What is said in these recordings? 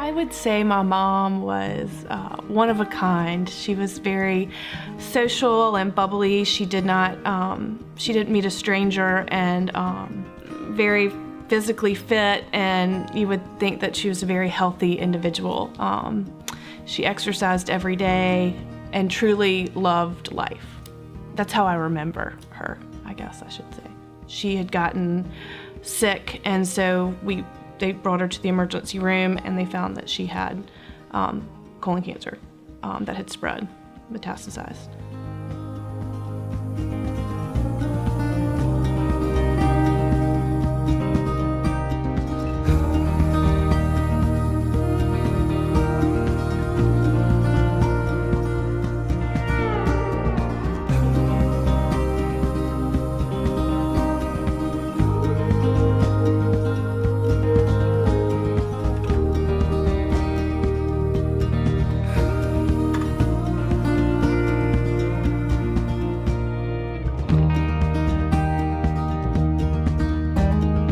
I would say my mom was one of a kind. She was very social and bubbly. She didn't meet a stranger, and very physically fit, and you would think that she was a very healthy individual. She exercised every day and truly loved life. That's how I remember her, I guess I should say. She had gotten sick, and so they brought her to the emergency room, and they found that she had colon cancer that had spread, metastasized.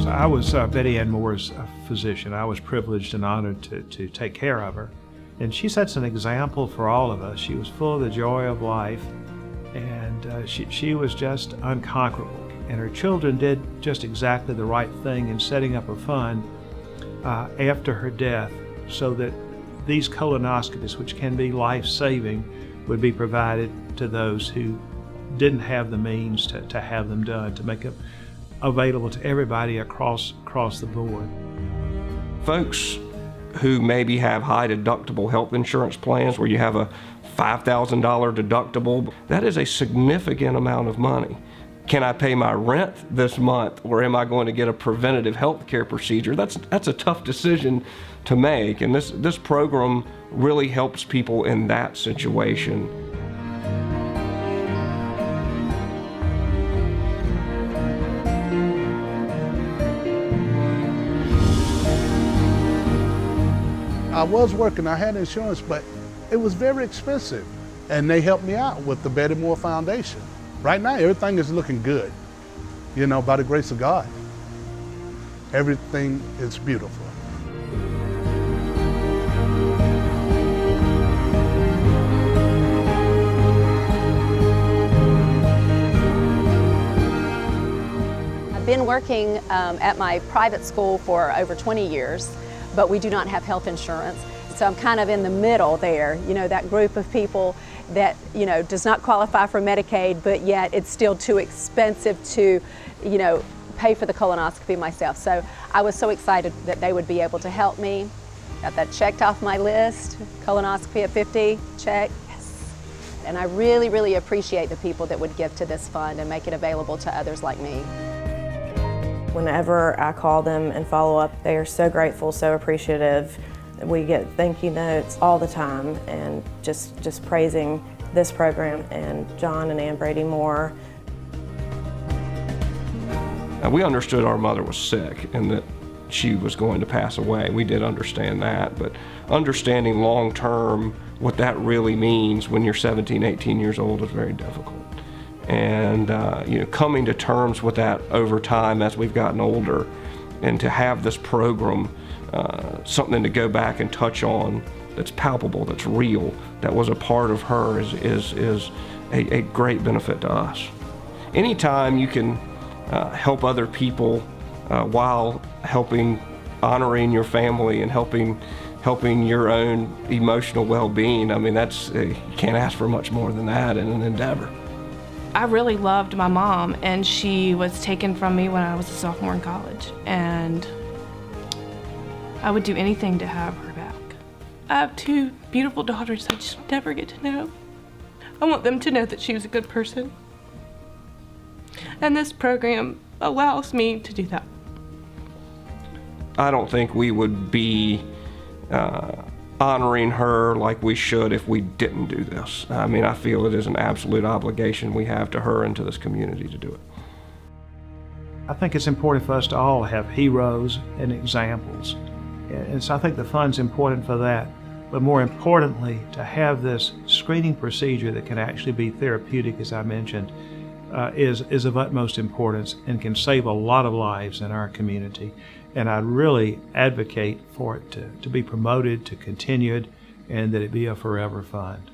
I was Betty Ann Moore's physician. I was privileged and honored to take care of her. And she sets an example for all of us. She was full of the joy of life, and she was just unconquerable. And her children did just exactly the right thing in setting up a fund after her death so that these colonoscopies, which can be life-saving, would be provided to those who didn't have the means to have them done, to make them available to everybody across the board. Folks who maybe have high deductible health insurance plans where you have a $5,000 deductible, that is a significant amount of money. Can I pay my rent this month, or am I going to get a preventative health care procedure? That's a tough decision to make, and this program really helps people in that situation. I was working, I had insurance, but it was very expensive. And they helped me out with the Betty Moore Foundation. Right now, everything is looking good, by the grace of God. Everything is beautiful. I've been working at my private school for over 20 years. But we do not have health insurance. So I'm kind of in the middle there, that group of people that, does not qualify for Medicaid, but yet it's still too expensive to, pay for the colonoscopy myself. So I was so excited that they would be able to help me. Got that checked off my list, colonoscopy at 50, check, yes. And I really, really appreciate the people that would give to this fund and make it available to others like me. Whenever I call them and follow up, they are so grateful, so appreciative. We get thank you notes all the time, and just praising this program and John and Ann Brady Moore. We understood our mother was sick and that she was going to pass away. We did understand that, but understanding long term what that really means when you're 17, 18 years old is very difficult. And coming to terms with that over time as we've gotten older, and to have this program, something to go back and touch on that's palpable, that's real, that was a part of her is a great benefit to us. Anytime you can help other people while honoring your family and helping your own emotional well-being, I mean, you can't ask for much more than that in an endeavor. I really loved my mom, and she was taken from me when I was a sophomore in college, and I would do anything to have her back. I have two beautiful daughters I just never get to know. I want them to know that she was a good person, and this program allows me to do that. I don't think we would be honoring her like we should if we didn't do this. I mean, I feel it is an absolute obligation we have to her and to this community to do it. I think it's important for us to all have heroes and examples. And so I think the fund's important for that. But more importantly, to have this screening procedure that can actually be therapeutic, as I mentioned, is of utmost importance and can save a lot of lives in our community. And I really advocate for it to be promoted, to continue it, and that it be a forever fund.